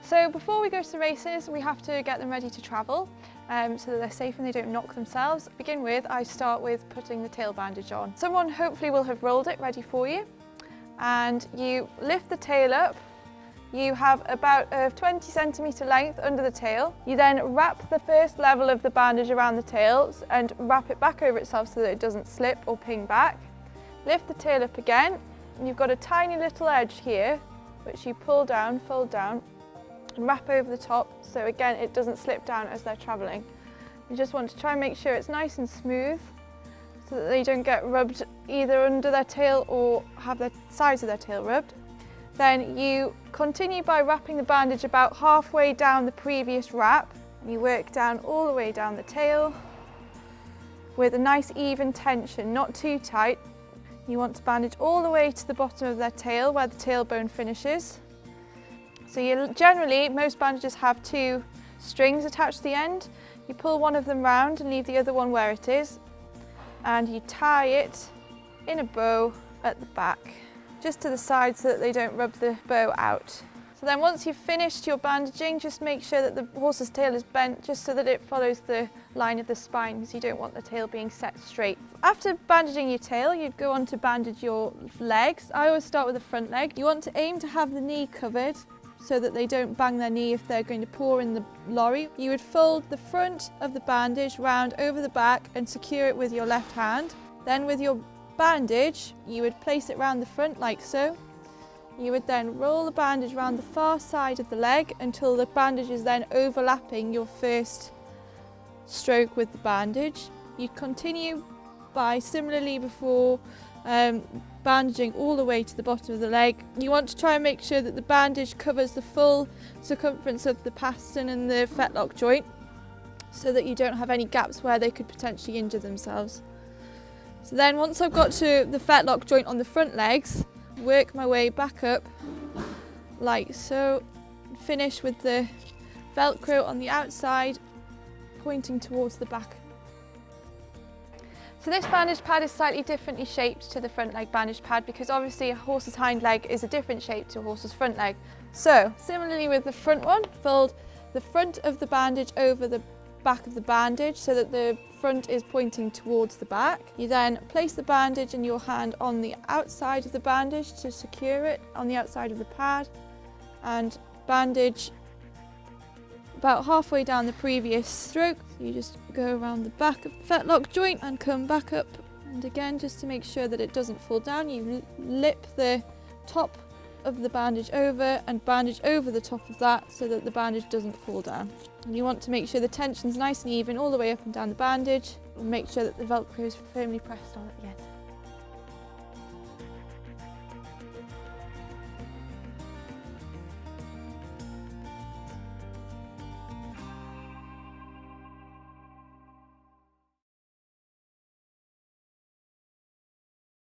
So before we go to the races, we have to get them ready to travel so that they're safe and they don't knock themselves. To begin with, I start with putting the tail bandage on. Someone hopefully will have rolled it ready for you, and you lift the tail up. You have about a 20 centimetre length under the tail. You then wrap the first level of the bandage around the tails and wrap it back over itself so that it doesn't slip or ping back. Lift the tail up again, and you've got a tiny little edge here which you pull down, fold down and wrap over the top so again it doesn't slip down as they're travelling. You just want to try and make sure it's nice and smooth so that they don't get rubbed either under their tail or have the sides of their tail rubbed. Then you continue by wrapping the bandage about halfway down the previous wrap, and you work down all the way down the tail with a nice even tension, not too tight. You want to bandage all the way to the bottom of their tail where the tailbone finishes. So generally, most bandages have two strings attached to the end. You pull one of them round and leave the other one where it is, and you tie it in a bow at the back, just to the side so that they don't rub the bow out. So then once you've finished your bandaging, just make sure that the horse's tail is bent just so that it follows the line of the spine, because you don't want the tail being set straight. After bandaging your tail, you'd go on to bandage your legs. I always start with the front leg. You want to aim to have the knee covered so that they don't bang their knee if they're going to pour in the lorry. You would fold the front of the bandage round over the back and secure it with your left hand. Then with your bandage, you would place it round the front like so. You would then roll the bandage round the far side of the leg until the bandage is then overlapping your first stroke with the bandage. You continue by, similarly before, bandaging all the way to the bottom of the leg. You want to try and make sure that the bandage covers the full circumference of the pastern and the fetlock joint so that you don't have any gaps where they could potentially injure themselves. So then once I've got to the fetlock joint on the front legs, work my way back up like so, finish with the velcro on the outside pointing towards the back. So this bandage pad is slightly differently shaped to the front leg bandage pad because obviously a horse's hind leg is a different shape to a horse's front leg. So similarly with the front one, fold the front of the bandage over the back of the bandage so that the front is pointing towards the back. You then place the bandage and your hand on the outside of the bandage to secure it on the outside of the pad, and bandage about halfway down the previous stroke. So you just go around the back of the fetlock joint and come back up, and again just to make sure that it doesn't fall down, you lip the top of the bandage over and bandage over the top of that so that the bandage doesn't fall down. And you want to make sure the tension's nice and even all the way up and down the bandage, and make sure that the velcro is firmly pressed on at the end.